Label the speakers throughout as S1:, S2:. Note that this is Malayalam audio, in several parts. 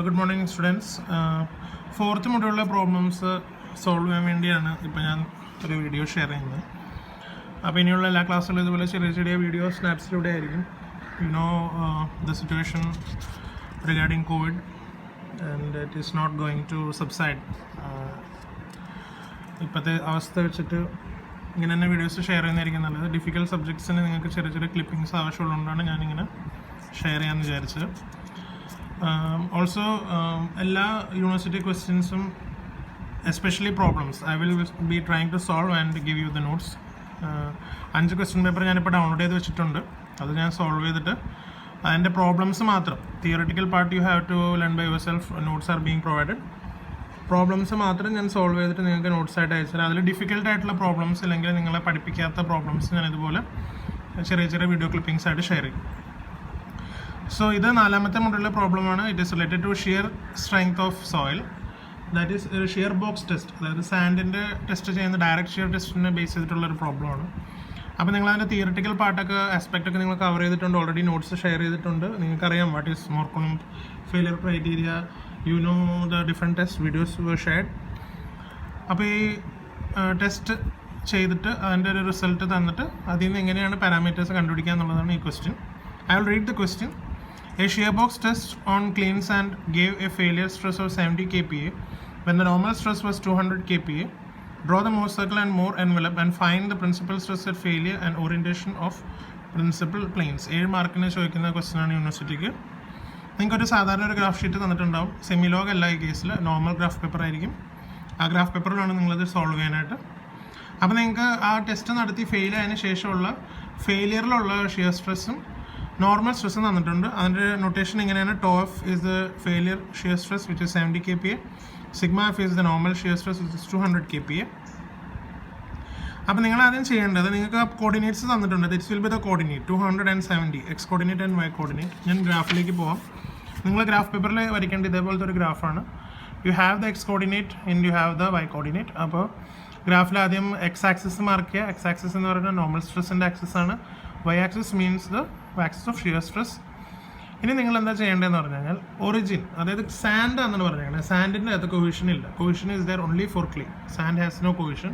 S1: Good morning students. ഫോർത്ത് മോഡലുള്ള പ്രോബ്ലംസ് സോൾവ് ചെയ്യാൻ വേണ്ടിയാണ് ഇപ്പോൾ ഞാൻ ഒരു വീഡിയോ ഷെയർ ചെയ്യുന്നത്. അപ്പോൾ ഇനിയുള്ള എല്ലാ ക്ലാസ്സുകളും ഇതുപോലെ ചെറിയ ചെറിയ വീഡിയോ സ്നാപ്സിലൂടെ ആയിരിക്കും. The situation regarding Covid and it is not going to subside. ഇപ്പോഴത്തെ അവസ്ഥ വെച്ചിട്ട് ഇങ്ങനെ തന്നെ വീഡിയോസ് ഷെയർ ചെയ്യുന്നതായിരിക്കും നല്ലത്. ഡിഫിക്കൽട്ട് സബ്ജക്ട്സിന് നിങ്ങൾക്ക് ചെറിയ ചെറിയ ക്ലിപ്പിങ്സ് ആവശ്യമുള്ളതുകൊണ്ടാണ് ഞാനിങ്ങനെ ഷെയർ ചെയ്യാമെന്ന് വിചാരിച്ചത്. ഓൾസോ എല്ലാ യൂണിവേഴ്സിറ്റി ക്വസ്റ്റ്യൻസും especially problems I will be trying to solve and give you the notes. 5 question paper ഞാനിപ്പോൾ ഡൗൺലോഡ് ചെയ്ത് വെച്ചിട്ടുണ്ട്. അത് ഞാൻ സോൾവ് ചെയ്തിട്ട് അതിൻ്റെ പ്രോബ്ലംസ് മാത്രം, theoretical part you have to learn by yourself, notes are being provided. Problems മാത്രം ഞാൻ സോൾവ് ചെയ്തിട്ട് നിങ്ങൾക്ക് നോട്ട്സായിട്ട് അയച്ചാൽ, അതിൽ ഡിഫിക്കൽട്ടായിട്ടുള്ള പ്രോബ്ലംസ് അല്ലെങ്കിൽ നിങ്ങളെ പഠിപ്പിക്കാത്ത പ്രോബ്ലംസ് ഞാൻ ഇതുപോലെ ചെറിയ ചെറിയ വീഡിയോ ക്ലിപ്പിംഗ്സ് ആയിട്ട് ഷെയർ ചെയ്യും. സോ ഇത് 4ാമത്തെ മോഡലിലെ പ്രോബ്ലമാണ്. It is related to shear strength of soil, that is shear box test. അതായത് സാൻഡിൻ്റെ ടെസ്റ്റ് ചെയ്യുന്ന ഡയറക്റ്റ് ഷിയർ ടെസ്റ്റിനെ ബേസ് ചെയ്തിട്ടുള്ളൊരു പ്രോബ്ലമാണ്. അപ്പോൾ നിങ്ങൾ അതിൻ്റെ തിയററ്റിക്കൽ പാർട്ടൊക്കെ ആസ്പെക്റ്റൊക്കെ നിങ്ങൾ കവർ ചെയ്തിട്ടുണ്ട്, ഓൾറെഡി നോട്ട്സ് ഷെയർ ചെയ്തിട്ടുണ്ട്. നിങ്ങൾക്കറിയാം what is Mohr Coulomb failure criteria, you know the different test videos were shared. അപ്പോൾ ഈ ടെസ്റ്റ് ചെയ്തിട്ട് അതിൻ്റെ ഒരു റിസൾട്ട് തന്നിട്ട് അതിൽ നിന്ന് എങ്ങനെയാണ് പാരാമീറ്റേഴ്സ് കണ്ടുപിടിക്കുക എന്നുള്ളതാണ് ഈ question. I will read the question. A shear box test on clean sand gave a failure stress of 70 kPa when the normal stress was 200 kPa. Draw the Mohr circle and Mohr envelope and find the principal stress at failure and orientation of principal planes. 7 മാർക്കിന് ചോദിക്കുന്ന ക്വസ്റ്റ്യൻ ആണ് യൂണിവേഴ്സിറ്റിക്ക്. നിങ്ങൾക്കൊരു സാധാരണ ഒരു ഗ്രാഫ് ഷീറ്റ് തന്നിട്ടുണ്ടാവും. സെമിലോഗ് അല്ല ഈ കേസിൽ, നോർമൽ ഗ്രാഫ് പേപ്പർ ആയിരിക്കും. ആ ഗ്രാഫ് പേപ്പറിലാണ് നിങ്ങളത് സോൾവ് ചെയ്യാനായിട്ട്. അപ്പോൾ നിങ്ങൾക്ക് ആ ടെസ്റ്റ് നടത്തി ഫെയിൽ ആയതിനു ശേഷമുള്ള ഫെയിലിയറിലുള്ള ഷിയർ സ്ട്രെസ്സും നോർമൽ സ്ട്രെസ്സും തന്നിട്ടുണ്ട്. അതിൻ്റെ നൊട്ടേഷൻ ഇങ്ങനെയാണ്: tau F is the failure shear stress which is 70 kPa, sigma F is the normal shear stress which is 200 kPa. അപ്പോൾ നിങ്ങൾ ആദ്യം ചെയ്യേണ്ടത്, നിങ്ങൾക്ക് കോർഡിനേറ്റ്സ് തന്നിട്ടുണ്ട്. This will be the coordinate 270, X coordinate and Y coordinate. ഞാൻ ഗ്രാഫിലേക്ക് പോവാം. നിങ്ങൾ ഗ്രാഫ് പേപ്പറിൽ വരയ്ക്കേണ്ട ഇതേപോലത്തെ ഒരു ഗ്രാഫാണ്. You have the X coordinate and you have the Y coordinate. അപ്പോൾ ഗ്രാഫിൽ ആദ്യം എക്സ് ആക്സിസ് മാർക്ക് ചെയ്യുക. എക്സ് ആക്സിസ് എന്ന് പറയുന്നത് നോർമൽ സ്ട്രെസ്സിൻ്റെ ആക്സിസ് ആണ്. Y axis means the axis of shear stress. ഇനി നിങ്ങൾ എന്താ ചെയ്യേണ്ടതെന്ന് പറഞ്ഞു കഴിഞ്ഞാൽ, ഒറിജിൻ, അതായത് സാൻഡ് ആണെന്ന് പറഞ്ഞാൽ സാൻഡിൻ്റെ അകത്ത് കൊഹിഷൻ ഇല്ല. Cohesion is there only for clay. Sand has no cohesion.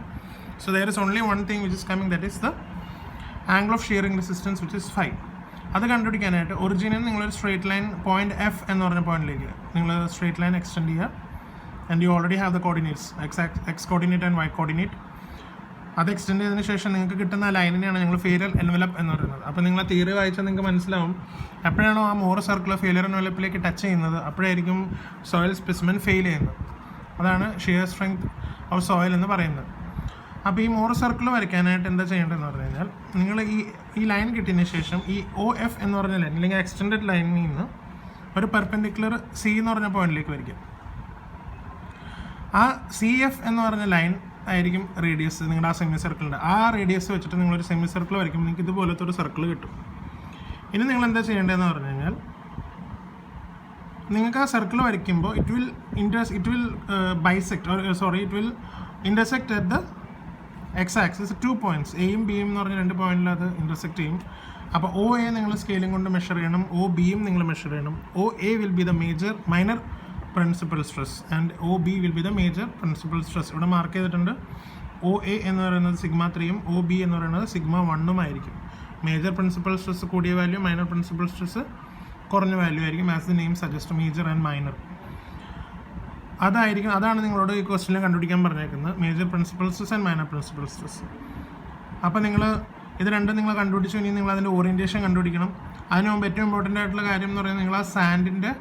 S1: So there is only one thing which is coming, that is the angle of shearing resistance which is 5. അത് കണ്ടുപിടിക്കാനായിട്ട് ഒറിജിനിൽ നിങ്ങളൊരു സ്ട്രേറ്റ് ലൈൻ പോയിന്റ് എഫ് എന്ന് പറഞ്ഞ പോയിന്റിലേക്ക് നിങ്ങൾ സ്ട്രേറ്റ് ലൈൻ എക്സ്റ്റെൻഡ് ചെയ്യുക. And you already have the coordinates X coordinate and Y coordinate. അത് എക്സ്റ്റെൻഡ് ചെയ്തതിന് ശേഷം നിങ്ങൾക്ക് കിട്ടുന്ന ലൈനിനെയാണ് ഞങ്ങൾ ഫെയിലിയർ എൻവലപ്പ് എന്ന് പറയുന്നത്. അപ്പോൾ നിങ്ങൾ ആ തിയറി വായിച്ചാൽ നിങ്ങൾക്ക് മനസ്സിലാവും, എപ്പോഴാണോ ആ മോർ സർക്കിൾ ഫെയിലിയർ എൻവലപ്പിലേക്ക് ടച്ച് ചെയ്യുന്നത് അപ്പോഴായിരിക്കും സോയിൽ സ്പെസിമെൻ ഫെയിൽ ചെയ്യുന്നത്. അതാണ് ഷിയർ സ്ട്രെങ്ത് ഓഫ് സോയിൽ എന്ന് പറയുന്നത്. അപ്പോൾ ഈ മോർ സർക്കിൾ വരയ്ക്കാനായിട്ട് എന്താ ചെയ്യേണ്ടതെന്ന് പറഞ്ഞു കഴിഞ്ഞാൽ, നിങ്ങൾ ഈ ലൈൻ കിട്ടിയതിന് ശേഷം ഈ ഒ എഫ് എന്ന് പറഞ്ഞ ലൈൻ അല്ലെങ്കിൽ എക്സ്റ്റെൻഡഡ് ലൈനിൽ നിന്ന് ഒരു പെർപെൻഡിക്കുലർ സി എന്ന് പറഞ്ഞ പോയിന്റിലേക്ക് വരയ്ക്കും. ആ സി എഫ് എന്ന് പറഞ്ഞ ലൈൻ ആയിരിക്കും റേഡിയസ് നിങ്ങളുടെ ആ സെമി സർക്കിളിൻ്റെ. ആ റേഡിയസ് വെച്ചിട്ട് നിങ്ങളൊരു സെമി സർക്കിൾ വരയ്ക്കുമ്പോൾ നിങ്ങൾക്ക് ഇതുപോലത്തെ ഒരു സർക്കിൾ കിട്ടും. ഇനി നിങ്ങൾ എന്താ ചെയ്യേണ്ടതെന്ന് പറഞ്ഞു കഴിഞ്ഞാൽ, നിങ്ങൾക്ക് ആ സർക്കിൾ വരയ്ക്കുമ്പോൾ it will intersect at the X axis 2 points, എയും ബിയും എന്ന് പറഞ്ഞ 2 പോയിന്റിൽ അത് ഇൻ്റർസെക്റ്റ് ചെയ്യും. അപ്പോൾ ഒ എ നിങ്ങൾ സ്കെയിലിംഗ് കൊണ്ട് മെഷർ ചെയ്യണം, ഒ ബിയും നിങ്ങൾ മെഷർ ചെയ്യണം. O A will be the minor principal stress and O B will be the major principal stress. ഇവിടെ മാർക്ക് ചെയ്തിട്ടുണ്ട്. ഒ എ എന്ന് പറയുന്നത് സിഗ്മ 3യും ഒ ബി എന്ന് പറയുന്നത് സിഗ്മ 1ഉം ആയിരിക്കും. മേജർ പ്രിൻസിപ്പൽ സ്ട്രെസ് കൂടിയ വാല്യൂ, മൈനർ പ്രിൻസിപ്പൽ സ്ട്രെസ് കുറഞ്ഞ വാല്യൂ ആയിരിക്കും. As the name suggest, major and minor. അതാണ് നിങ്ങളോട് ഈ ക്വസ്റ്റ്യനിൽ കണ്ടുപിടിക്കാൻ പറഞ്ഞേക്കുന്നത്, major principal stress and minor principal stress. അപ്പോൾ നിങ്ങൾ ഇത് രണ്ടും നിങ്ങൾ കണ്ടുപിടിച്ചു. ഇനി നിങ്ങൾ അതിൻ്റെ ഓറിയൻറ്റേഷൻ കണ്ടുപിടിക്കണം. അതിന് മുമ്പ് ഏറ്റവും ഇമ്പോർട്ടൻ്റ് ആയിട്ടുള്ള കാര്യം എന്ന് പറയുന്നത്, നിങ്ങൾ ആ സാൻഡിൻ്റെ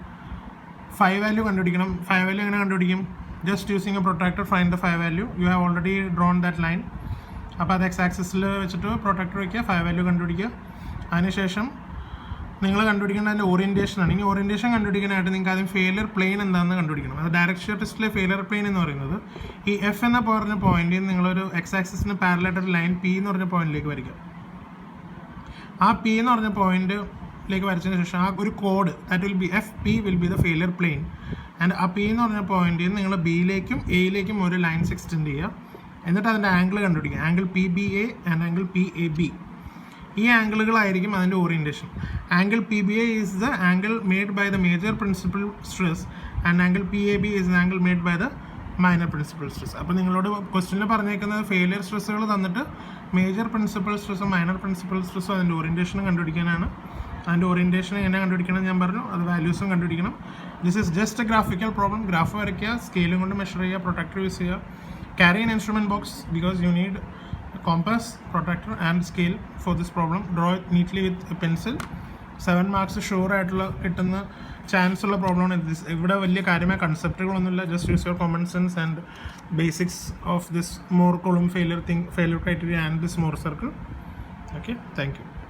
S1: 5 വാല്യൂ കണ്ടുപിടിക്കണം. 5 വാല്യൂ എങ്ങനെ കണ്ടുപിടിക്കും? Just using A protractor find the 5 value. You have already drone that line. അപ്പോൾ അത് എക്സ് ആക്സിസിൽ വെച്ചിട്ട് പ്രൊട്രാക്ടർ വയ്ക്കുക, 5 വാല്യൂ കണ്ടുപിടിക്കുക. അതിനുശേഷം നിങ്ങൾ കണ്ടുപിടിക്കേണ്ട അതിൻ്റെ ഓറിയൻറ്റേഷനാണ്. ഇനി ഓറിയൻറ്റേഷൻ കണ്ടുപിടിക്കാനായിട്ട് നിങ്ങൾക്ക് ആദ്യം ഫെയിലിയർ പ്ലെയിൻ എന്താണെന്ന് കണ്ടുപിടിക്കണം. അത് ഡയറക്റ്റ് ഷിയർ ടെസ്റ്റിലെ ഫെയിലിയർ പ്ലെയിൻ എന്ന് പറയുന്നത് ഈ എഫ് എന്ന പറഞ്ഞ പോയിന്റിൽ നിങ്ങളൊരു എക്സ് ആക്സിസിന് പാരലായിട്ട് ലൈൻ പി എന്ന് പറഞ്ഞ പോയിന്റിലേക്ക് വരയ്ക്കുക. ആ പി എന്ന് പറഞ്ഞ പോയിന്റിലേക്ക് വരച്ചതിന് ശേഷം ആ ഒരു കോഡ്, that will be F P will be the failure plane. And ആ പി എന്ന് പറഞ്ഞ പോയിന്റിൽ നിന്ന് നിങ്ങൾ ബിയിലേക്കും എയിലേക്കും ഒരു ലൈൻസ് എക്സ്റ്റെൻഡ് ചെയ്യുക. എന്നിട്ട് അതിൻ്റെ ആംഗിൾ കണ്ടുപിടിക്കുക. Angle P B A and angle P A B. ഈ ആംഗിളുകളായിരിക്കും അതിൻ്റെ orientation. Angle P B A is the angle made by the major principal stress and angle P A B is the angle made by the minor principal stress. അപ്പോൾ നിങ്ങളോട് ക്വസ്റ്റ്യനിൽ പറഞ്ഞേക്കുന്നത് ഫെയിലിയർ സ്ട്രെസ്സുകൾ തന്നിട്ട് മേജർ പ്രിൻസിപ്പൽ സ്ട്രെസ്സും മൈനർ പ്രിൻസിപ്പൽ സ്ട്രെസ്സും അതിൻ്റെ ഓറിയൻറ്റേഷനും കണ്ടുപിടിക്കാനാണ്. അതിൻ്റെ ഓറിയൻറ്റേഷൻ എങ്ങനെ കണ്ടുപിടിക്കണം ഞാൻ പറഞ്ഞു, അത് വാല്യൂസും കണ്ടുപിടിക്കണം. This is just A graphical problem. Graph വരയ്ക്കുക, സ്കെയിലും കൊണ്ട് മെഷർ ചെയ്യുക, പ്രൊട്ടക്ടർ യൂസ് ചെയ്യുക. Carry N instrument box because you need compass, protractor and scale for this problem. Draw it neatly with a pencil. 7 marks sure ആയിട്ടുള്ള കിട്ടുന്ന ചാൻസ് ഉള്ള പ്രോബ്ലമാണ് ഇത്. ഇവിടെ വലിയ കാര്യമായ കൺസെപ്റ്റുകളൊന്നുമില്ല. Just use your common sense and basics of this Mohr Coulomb failure criteria and this Mohr circle. Okay, thank U.